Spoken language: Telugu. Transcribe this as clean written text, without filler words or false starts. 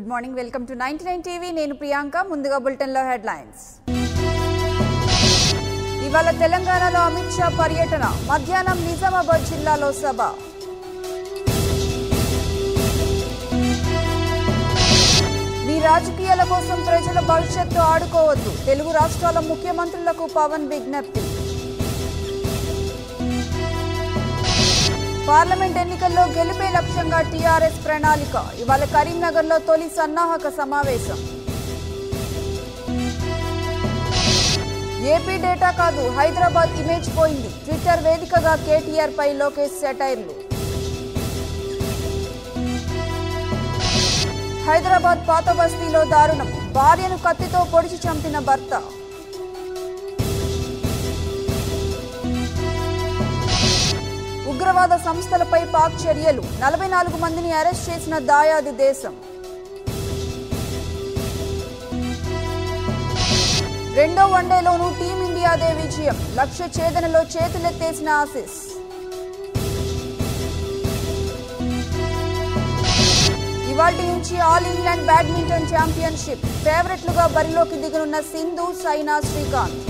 good morning welcome to 99 TV నేను ప్రియాంక ముందుగా బులెటిన్ లో హెడ్లైన్స్ ఇవాళ తెలంగాణలో అమిత్ షా పర్యటన మధ్యాహ్నం నిజామాబాద్ జిల్లాలో సభ మీ రాజకీయాల కోసం ప్రజల భవిష్యత్తు ఆడుకోవద్దు తెలుగు రాష్ట్రాల ముఖ్యమంత్రులకు పవన్ విజ్ఞప్తి పార్లమెంట్ ఎన్నికల్లో గెలుపే లక్ష్యంగా టీఆర్ఎస్ ప్రణాళిక ఇవాళ కరీంనగర్లో తొలి సన్నాహక సమావేశం ఏపీ డేటా కాదు హైదరాబాద్ ఇమేజ్ పోయింది ట్విట్టర్ వేదికగా కేటీఆర్ పై లోకేష్ సెటైర్లు హైదరాబాద్ పాత బస్తీలో దారుణం భార్యను కత్తితో పొడిచి చంపిన భర్త ఉగ్రవాద సంస్థలపై పాక్ చర్యలు 44 మందిని అరెస్ట్ చేసిన దాయాది దేశం రెండో వన్డేలోనూ టీమిండియాదే విజయం లక్ష్య ఛేదనలో చేతులెత్తేసిన ఆసీస్ ఇవాల్టి నుంచి ఆల్ ఇంగ్లాండ్ బ్యాడ్మింటన్ ఛాంపియన్షిప్ ఫేవరెట్లుగా బరిలోకి దిగనున్న సింధు సైనా శ్రీకాంత్